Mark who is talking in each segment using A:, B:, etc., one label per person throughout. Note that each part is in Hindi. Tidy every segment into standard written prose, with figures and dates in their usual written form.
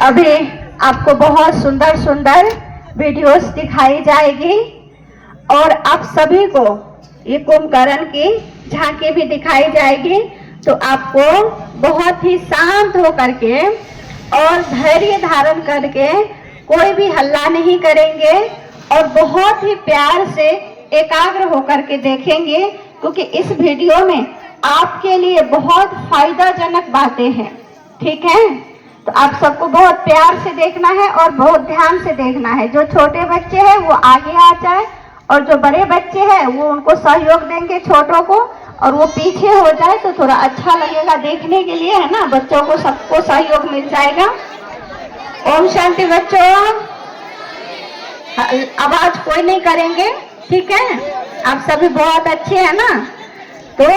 A: अभी आपको बहुत सुंदर सुंदर वीडियोस दिखाई जाएगी और आप सभी को ये कुंभकर्ण की झांकी भी दिखाई जाएगी। तो आपको बहुत ही शांत होकर के और धैर्य धारण करके कोई भी हल्ला नहीं करेंगे और बहुत ही प्यार से एकाग्र होकर के देखेंगे, क्योंकि इस वीडियो में आपके लिए बहुत फायदाजनक बातें हैं। ठीक है, तो आप सबको बहुत प्यार से देखना है और बहुत ध्यान से देखना है। जो छोटे बच्चे हैं वो आगे आ जाए और जो बड़े बच्चे हैं वो उनको सहयोग देंगे छोटों को, और वो पीछे हो जाए तो थोड़ा अच्छा लगेगा देखने के लिए, है ना। बच्चों को सबको सहयोग मिल जाएगा। ओम शांति बच्चों, आवाज कोई नहीं करेंगे, ठीक है। आप सभी बहुत अच्छे हैं ना। तो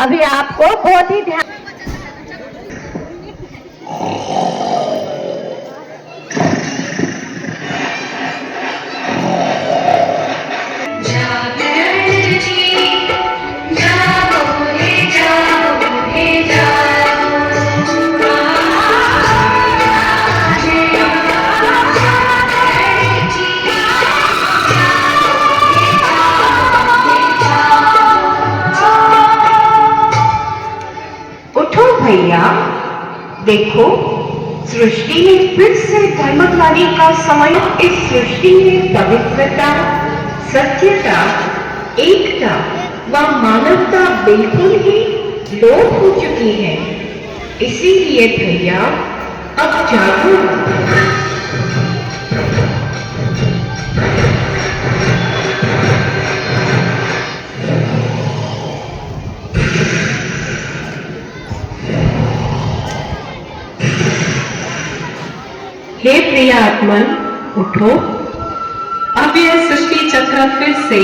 A: अभी आपको बहुत ही ध्यान
B: भैया देखो, सृष्टि में फिर से धर्म लाने का समय। इस सृष्टि में पवित्रता, सत्यता, एकता व मानवता बिल्कुल ही लोप हो चुकी है। इसीलिए भैया अब जागो। हे प्रिय आत्मन, उठो। अब यह सृष्टि चक्र फिर से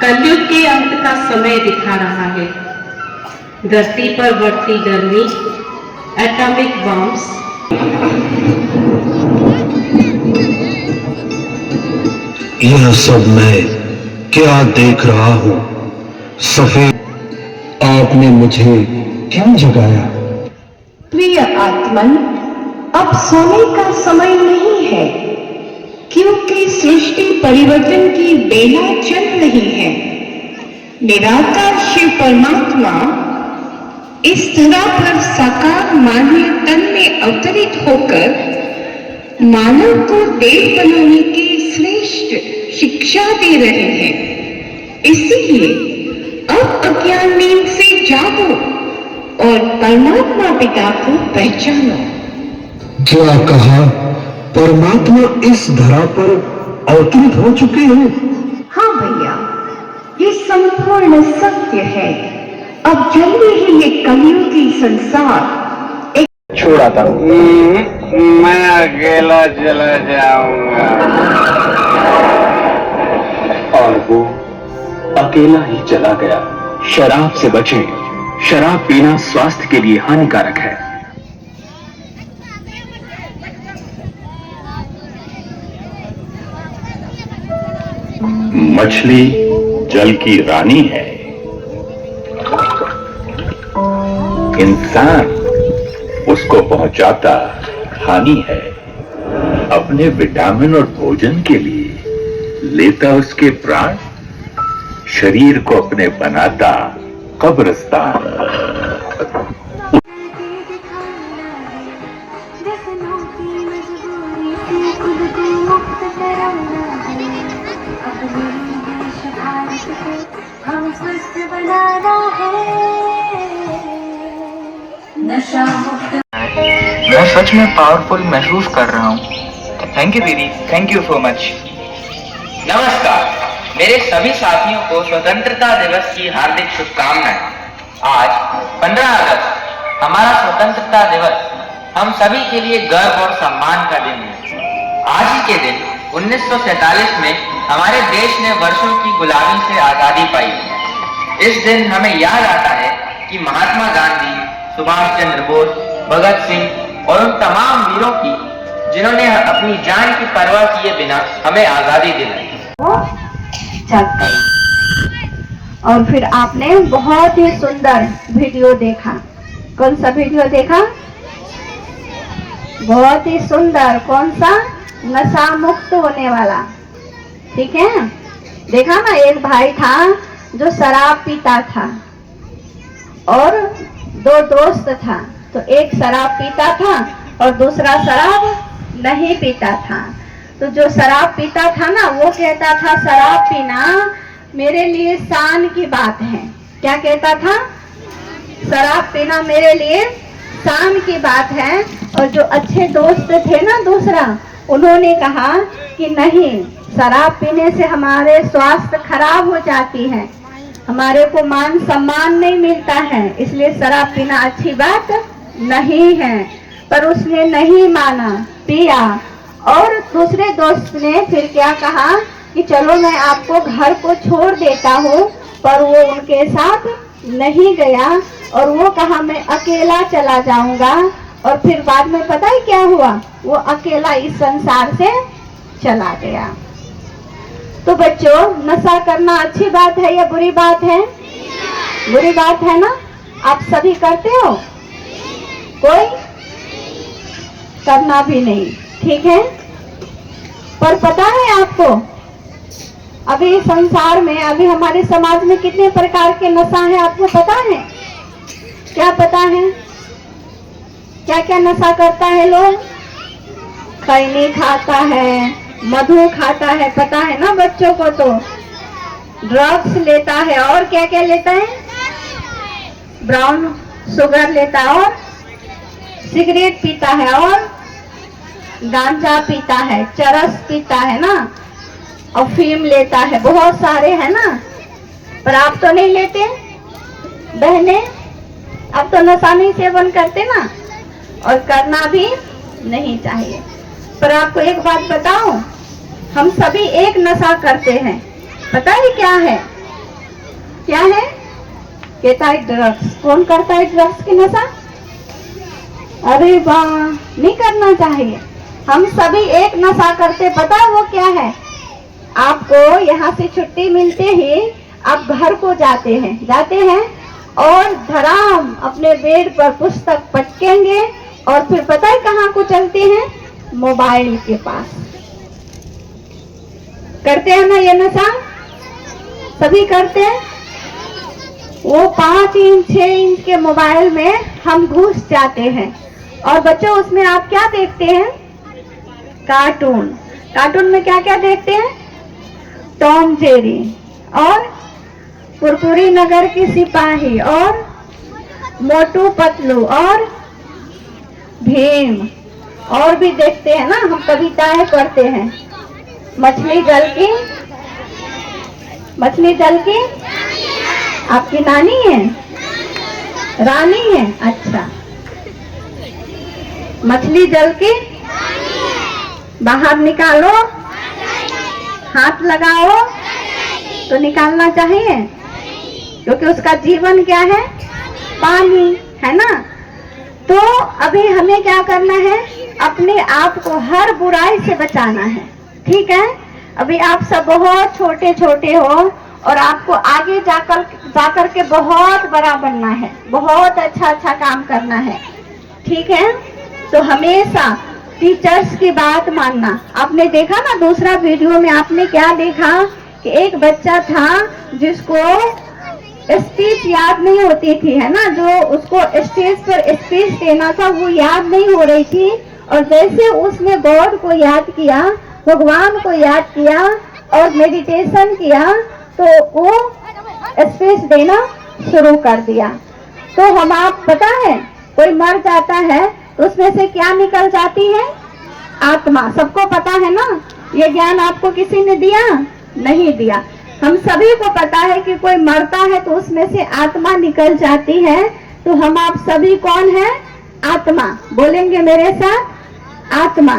B: कलयुग के अंत का समय दिखा रहा है। धरती पर बढ़ती गर्मी, एटॉमिक बॉम्ब्स,
C: यह सब मैं क्या देख रहा हूं? सफेद, आपने मुझे क्यों जगाया?
B: प्रिय आत्मन, अब सोने का समय नहीं है, क्योंकि सृष्टि परिवर्तन की बेला चल रही है। निराकार शिव परमात्मा इस धरा पर साकार मानवीय तन में अवतरित होकर मानव को देव बनाने की श्रेष्ठ शिक्षा दे रहे हैं। इसीलिए अब अज्ञान नींद से जागो और परमात्मा पिता को पहचानो।
C: क्या कहा? परमात्मा इस धरा पर अवतरित हो चुके हैं?
B: हाँ भैया, ये संपूर्ण सत्य है। अब जल्दी ही ये कलियुगी संसार एक
D: छोड़ा था। मैं अकेला चला जाऊंगा। और वो अकेला ही चला गया। शराब से बचें। शराब पीना स्वास्थ्य के लिए हानिकारक है। मछली जल की रानी है। इंसान उसको पहुंचाता हानि है। अपने विटामिन और भोजन के लिए लेता उसके प्राण, शरीर को अपने बनाता कब्रिस्तान।
E: मैं सच में पावरफुल महसूस कर रहा हूँ। थैंक यू दीदी, थैंक यू सो मच।
F: नमस्कार, मेरे सभी साथियों को स्वतंत्रता दिवस की हार्दिक शुभकामनाएं। आज 15 अगस्त हमारा स्वतंत्रता दिवस हम सभी के लिए गर्व और सम्मान का दिन है। आज ही के दिन 1947 में हमारे देश ने वर्षों की गुलामी से आजादी पाई। इस दिन हमें याद आता है कि महात्मा गांधी, सुभाष चंद्र बोस, भगत सिंह और उन तमाम वीरों की जिन्होंने अपनी जान की परवाह किए बिना हमें आजादी दिलाई।
A: जग गई। और फिर आपने बहुत ही सुंदर वीडियो देखा। कौन सा वीडियो देखा? बहुत ही सुंदर, कौन सा? नशा मुक्त होने वाला। ठीक है, देखा ना, एक भाई था जो शराब पीता था और दो दोस्त था, तो एक शराब पीता था और दूसरा शराब नहीं पीता था। तो जो शराब पीता था ना, वो कहता था शराब पीना मेरे लिए शान की बात है। क्या कहता था? शराब पीना मेरे लिए शान की बात है। और जो अच्छे दोस्त थे ना दूसरा, उन्होंने कहा कि नहीं, शराब पीने से हमारे स्वास्थ्य खराब हो जाती है, हमारे को मान सम्मान नहीं मिलता है, इसलिए शराब पीना अच्छी बात नहीं है। पर उसने नहीं माना, पिया। और दूसरे दोस्त ने फिर क्या कहा कि चलो मैं आपको घर को छोड़ देता हूँ, पर वो उनके साथ नहीं गया और वो कहा मैं अकेला चला जाऊंगा। और फिर बाद में पता है क्या हुआ? वो अकेला इस संसार से चला गया। तो बच्चों, नशा करना अच्छी बात है या बुरी बात है? बुरी बात है ना? आप सभी करते हो? कोई करना भी नहीं, ठीक है। पर पता है आपको, अभी संसार में, अभी हमारे समाज में कितने प्रकार के नशा है, आपको पता है? क्या पता है? क्या क्या नशा करता है लोग? खैनी खाता है, मधु खाता है, पता है ना बच्चों को? तो ड्रग्स लेता है, और क्या क्या लेता है? ब्राउन शुगर लेता है, और सिगरेट पीता है, और गांजा पीता है, चरस पीता है ना, अफीम लेता है, बहुत सारे है ना। पर आप तो नहीं लेते बहने, आप तो नशा नहीं सेवन करते ना, और करना भी नहीं चाहिए। पर आपको एक बात बताऊं, हम सभी एक नशा करते हैं, पता है क्या है? क्या है? कहता है ड्रग्स। कौन करता है ड्रग्स की नशा? अरे वाह, नहीं करना चाहिए। हम सभी एक नशा करते, पता है वो क्या है? आपको यहाँ से छुट्टी मिलते ही आप घर को जाते हैं और धड़ाम अपने बेड पर पुस्तक पटकेंगे और फिर पता है कहाँ को चलते हैं? मोबाइल के पास। करते हैं ना ये नशा? सभी करते हैं। वो 5 इंच 6 इंच के मोबाइल में हम घुस जाते हैं और बच्चों उसमें आप क्या देखते हैं? कार्टून। कार्टून में क्या क्या देखते हैं? टॉम जेरी और कुरकुरी नगर की सिपाही और मोटू पतलू और भीम, और भी देखते हैं ना, हम कविताएं पढ़ते हैं। मछली जल की आपकी नानी है? रानी है? अच्छा, मछली जल की बाहर निकालो, हाथ लगाओ तो निकालना चाहिए, क्योंकि उसका जीवन क्या है? पानी है ना। तो अभी हमें क्या करना है? अपने आप को हर बुराई से बचाना है, ठीक है। अभी आप सब बहुत छोटे छोटे हो और आपको आगे जाकर के बहुत बड़ा बनना है, बहुत अच्छा काम करना है, ठीक है। तो हमेशा टीचर्स की बात मानना। आपने देखा ना दूसरा वीडियो में, आपने क्या देखा कि एक बच्चा था जिसको स्पीच याद नहीं होती थी, है ना, जो उसको स्टेज पर स्पीच देना था वो याद नहीं हो रही थी, और जैसे उसने गॉड को याद किया, भगवान को याद किया और मेडिटेशन किया, तो वो स्पीच देना शुरू कर दिया। तो हम आप पता है, कोई मर जाता है तो उसमें से क्या निकल जाती है? आत्मा। सबको पता है ना? ये ज्ञान आपको किसी ने दिया? नहीं दिया। हम सभी को पता है कि कोई मरता है तो उसमें से आत्मा निकल जाती है। तो हम आप सभी कौन है? आत्मा। बोलेंगे मेरे साथ? आत्मा।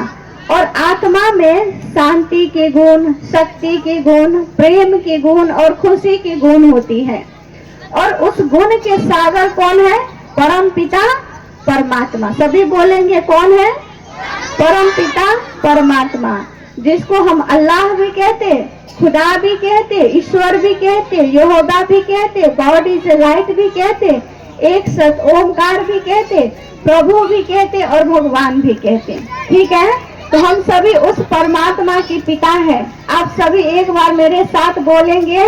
A: और आत्मा में शांति के गुण, शक्ति के गुण, प्रेम के गुण और खुशी के गुण होती है। और उस गुण के सागर कौन है? परम पिता परमात्मा। सभी बोलेंगे कौन है? परम पिता परमात्मा, जिसको हम अल्लाह भी कहते, खुदा भी कहते, ईश्वर भी कहते, यहोवा भी कहते, गॉड इज लाइट भी कहते। एक सत ओमकार भी कहते, प्रभु भी कहते और भगवान भी कहते। ठीक है, तो हम सभी उस परमात्मा की पिता है। आप सभी एक बार मेरे साथ बोलेंगे,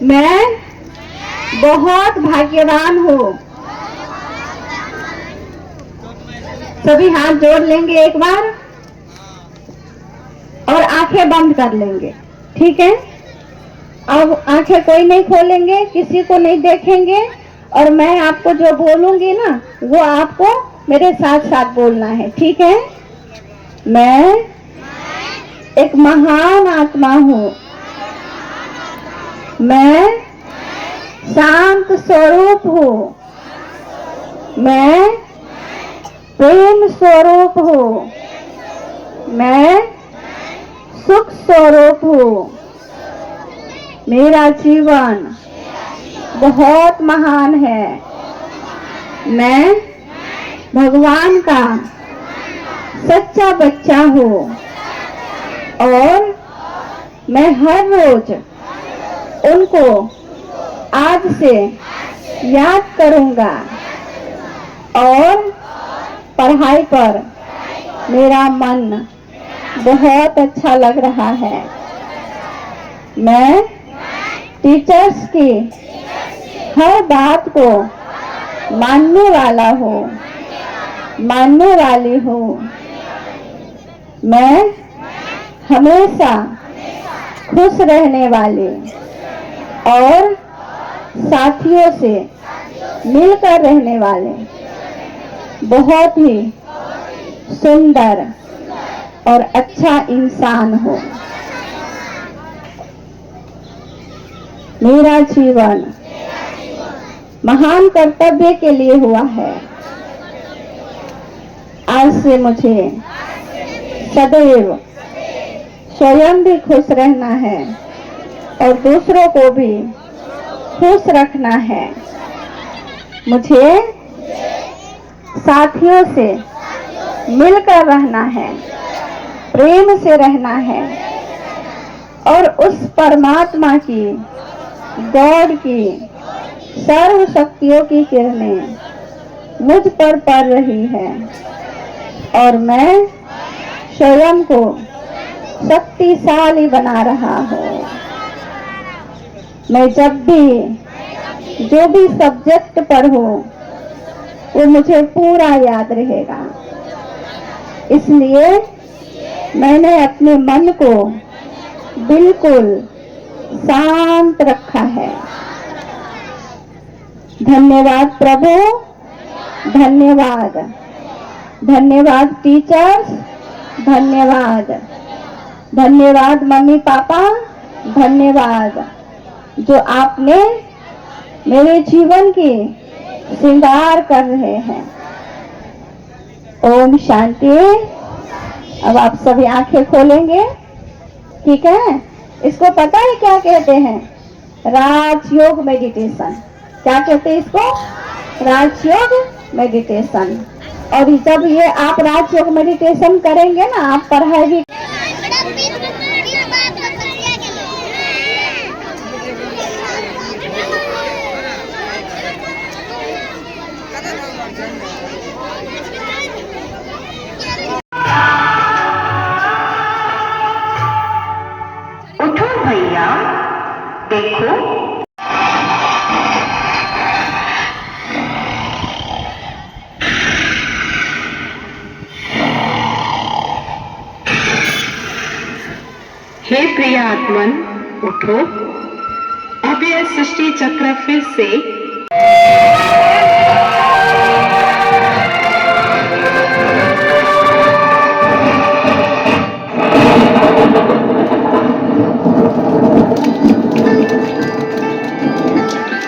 A: मैं बहुत भाग्यवान हूँ। सभी हाथ जोड़ लेंगे एक बार और आंखें बंद कर लेंगे। ठीक है, अब आंखें कोई नहीं खोलेंगे, किसी को नहीं देखेंगे और मैं आपको जो बोलूंगी ना वो आपको मेरे साथ साथ बोलना है। ठीक है, मैं एक महान आत्मा हूँ, मैं शांत स्वरूप हूँ, मैं प्रेम स्वरूप हूँ, मैं सुख स्वरूप हूँ। मेरा जीवन बहुत महान है। मैं भगवान का सच्चा बच्चा हूँ और मैं हर रोज उनको आज से याद करूँगा और पढ़ाई पर मेरा मन बहुत अच्छा लग रहा है। मैं टीचर्स की हर बात को मानने वाला हूँ, मानने वाली हूँ। मैं हमेशा खुश रहने वाली और साथियों से मिलकर रहने वाले बहुत ही सुंदर और अच्छा इंसान हूँ। मेरा जीवन महान कर्तव्य के लिए हुआ है। आज से मुझे सदैव स्वयं भी खुश रहना है और दूसरों को भी खुश रखना है। मुझे साथियों से मिलकर रहना है, प्रेम से रहना है और उस परमात्मा की, गॉड की सर्व शक्तियों की किरणें मुझ पर पड़ रही है और मैं स्वयं को शक्तिशाली बना रहा हूँ। मैं जब भी जो भी सब्जेक्ट पढ़ूं वो मुझे पूरा याद रहेगा। इसलिए मैंने अपने मन को बिल्कुल शांत रखा है। धन्यवाद प्रभु, धन्यवाद, धन्यवाद टीचर्स, धन्यवाद, धन्यवाद मम्मी पापा, धन्यवाद जो आपने मेरे जीवन की श्रृंगार कर रहे हैं। ओम शांति। अब आप सभी आंखें खोलेंगे। ठीक है, इसको पता है क्या कहते हैं? राजयोग मेडिटेशन। क्या कहते हैं इसको? राजयोग मेडिटेशन। और जब ये आप राजयोग मेडिटेशन करेंगे ना, आप पढ़ाई भी
B: उठो भैया, देखो हे प्रिय आत्मन, उठो। अब यह सृष्टि चक्र फिर से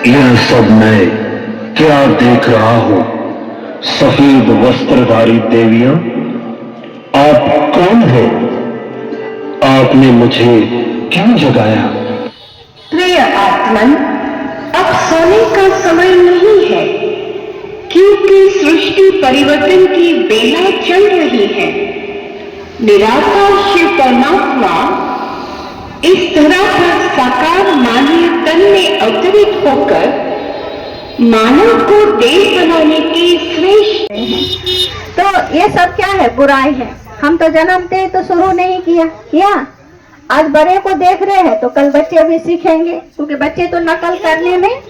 C: यह सब मैं क्या देख रहा हूं? सफेद वस्त्रधारी देवियां, आप कौन हैं? आपने मुझे क्यों जगाया?
B: प्रिय आत्मन, अब सोने का समय नहीं है, क्योंकि सृष्टि परिवर्तन की बेला चल रही है। निराकार शिव परमात्मा इस धरा पर साकार मानवीय तन में अवतरित होकर मानव को देव बनाने की श्रेष्ठ।
A: तो ये सब क्या है? बुराई है। हम तो जन्मते तो शुरू नहीं किया। आज बड़े को देख रहे हैं तो कल बच्चे भी सीखेंगे, क्योंकि बच्चे तो नकल करने में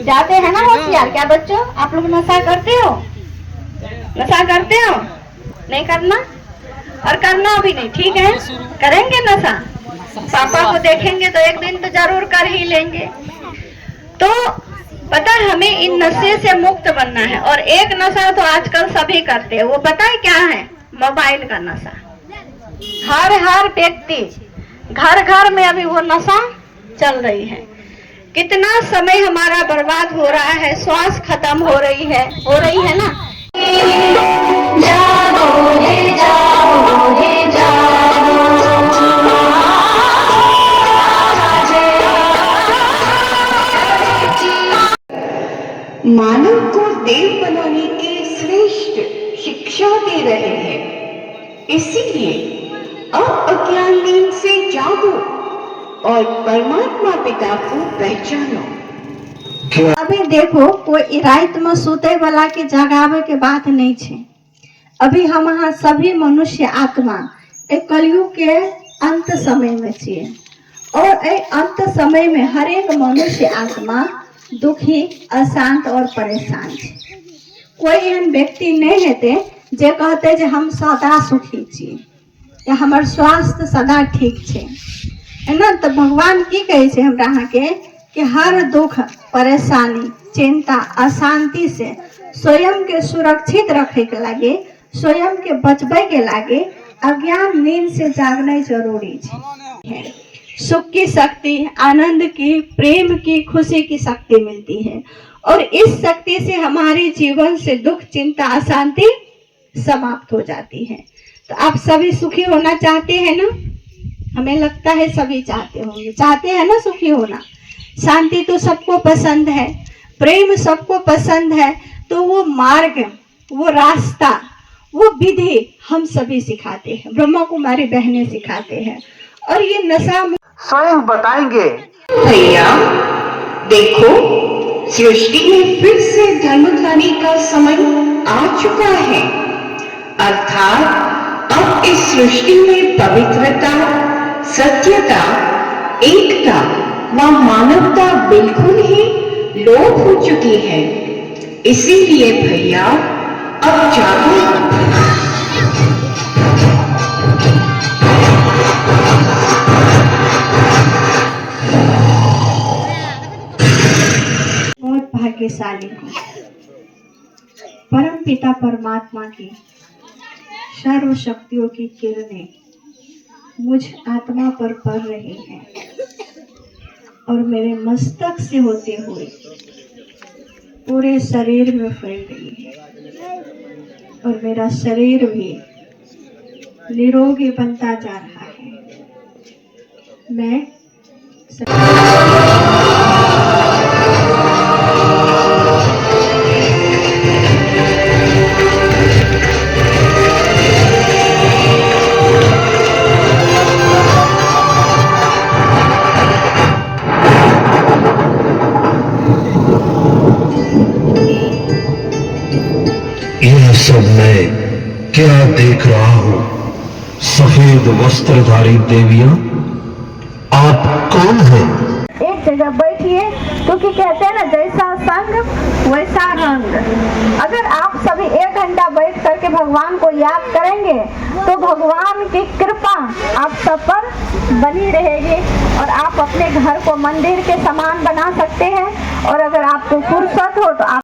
A: जाते हैं ना होशियार। क्या बच्चों, आप लोग नशा करते हो? नशा करते हो? नहीं करना, और करना भी नहीं, ठीक है? करेंगे नशा, पापा को देखेंगे तो एक दिन तो जरूर कर ही लेंगे। तो पता है हमें इन नशे से मुक्त बनना है। और एक नशा तो आजकल सभी करते हैं, वो पता है क्या है? मोबाइल का नशा। हर व्यक्ति घर घर में अभी वो नशा चल रही है। कितना समय हमारा बर्बाद हो रहा है, श्वास खत्म हो रही है ना। जागो रे जागो रे जागो।
B: मानव को देव बनाने की श्रेष्ठ शिक्षा दे रहे हैं। इसीलिए अब अज्ञान नींद से जागो और परमात्मा पिता को पहचानो।
A: अभी देखो, कोई रात में सुते वाला के जगावे के बात नहीं छे। अभी हम यहाँ सभी मनुष्य आत्मा एक कलयुग के अंत समय में छिए, और अंत समय में हर एक मनुष्य आत्मा दुखी, अशांत और परेशान है। कोई एहन व्यक्ति नहीं हेते जे कहते जे हम सदा सुखी छिए या हमार स्वास्थ्य सदा ठीक छे, है ना। तो भगवान की कहे छे हमरा अहाँ के कि हर दुख, परेशानी, चिंता, अशांति से स्वयं के सुरक्षित रखे के लागे, स्वयं के बचबे के लागे अज्ञान नींद से जागना जरूरी है। सुख की शक्ति, आनंद की, प्रेम की, खुशी की शक्ति मिलती है, और इस शक्ति से हमारे जीवन से दुख, चिंता, अशांति समाप्त हो जाती है। तो आप सभी सुखी होना चाहते हैं ना? हमें लगता है सभी चाहते होंगे, चाहते हैं ना सुखी होना। शांति तो सबको पसंद है, प्रेम सबको पसंद है। तो वो मार्ग, वो रास्ता, वो विधि हम सभी सिखाते हैं, ब्रह्मा कुमारी बहनें सिखाते हैं। और ये नशा
C: स्वयं बताएंगे।
B: भैया देखो, सृष्टि में फिर से धर्म लाने का समय आ चुका है। अर्थात अब इस सृष्टि में पवित्रता, सत्यता, एकता व मानवता बिल्कुल ही लोप हो चुकी है। इसीलिए भैया अब जागो।
A: बहुत भाग्यशाली हूँ। परम पिता परमात्मा की सर्व शक्तियों की किरणें मुझ आत्मा पर पड़ रही हैं और मेरे मस्तक से होते हुए पूरे शरीर में फैल रही है, और मेरा शरीर भी निरोगी बनता जा रहा है। मैं
C: यह सब मैं क्या देख रहा हूं? सफेद वस्त्रधारी देवियां, आप कौन हैं?
A: एक जगह बैठिए, क्योंकि कहते हैं ना जैसा संग वैसा रंग। अगर आप सभी 1 घंटा बैठ करके भगवान को याद करेंगे तो भगवान की कृपा आप सब पर बनी रहेगी, और आप अपने घर को मंदिर के समान बना सकते हैं। और अगर आपको फुर्सत हो तो आप